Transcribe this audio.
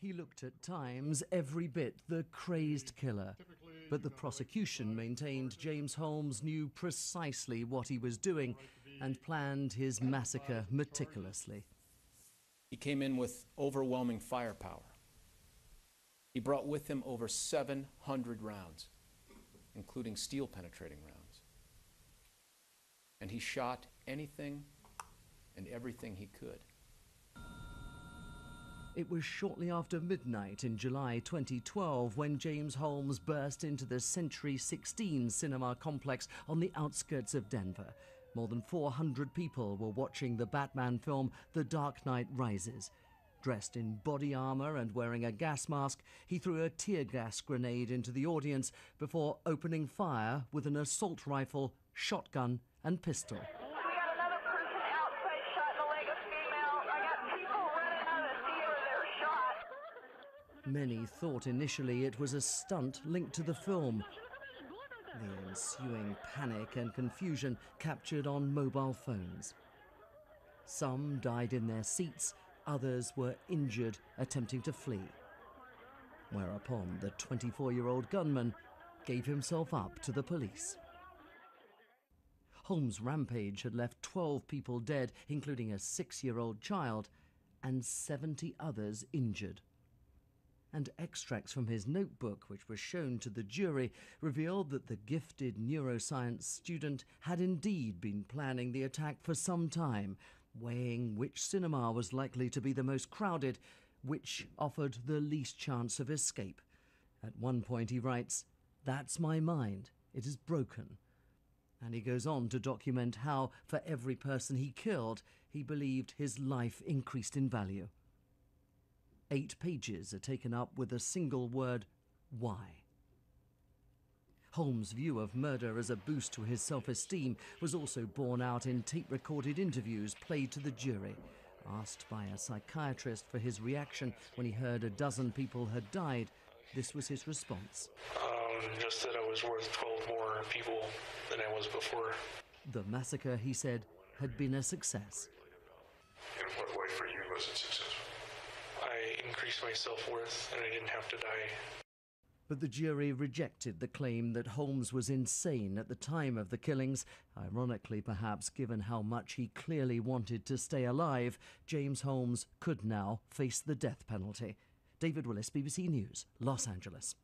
He looked at times every bit the crazed killer, but the prosecution maintained James Holmes knew precisely what he was doing and planned his massacre meticulously. He came in with overwhelming firepower. He brought with him over 700 rounds, including steel-penetrating rounds. And he shot anything and everything he could. It was shortly after midnight in July 2012 when James Holmes burst into the Century 16 cinema complex on the outskirts of Denver. More than 400 people were watching the Batman film The Dark Knight Rises. Dressed in body armor and wearing a gas mask, he threw a tear gas grenade into the audience before opening fire with an assault rifle, shotgun and pistol. Many thought initially it was a stunt linked to the film. The ensuing panic and confusion captured on mobile phones. Some died in their seats, others were injured attempting to flee. Whereupon the 24-year-old gunman gave himself up to the police. Holmes' rampage had left 12 people dead, including a 6-year-old child, and 70 others injured. And extracts from his notebook, which was shown to the jury, revealed that the gifted neuroscience student had indeed been planning the attack for some time, weighing which cinema was likely to be the most crowded, which offered the least chance of escape. At one point he writes, "That's my mind. It is broken." And he goes on to document how, for every person he killed, he believed his life increased in value. 8 pages are taken up with a single word, why. Holmes' view of murder as a boost to his self-esteem was also borne out in tape-recorded interviews played to the jury. Asked by a psychiatrist for his reaction when he heard a dozen people had died, this was his response. Just that I was worth 12 more people than I was before. The massacre, he said, had been a success. In what way for you was it successful? I increased my self-worth and I didn't have to die. But the jury rejected the claim that Holmes was insane at the time of the killings. Ironically, perhaps, given how much he clearly wanted to stay alive, James Holmes could now face the death penalty. David Willis, BBC News, Los Angeles.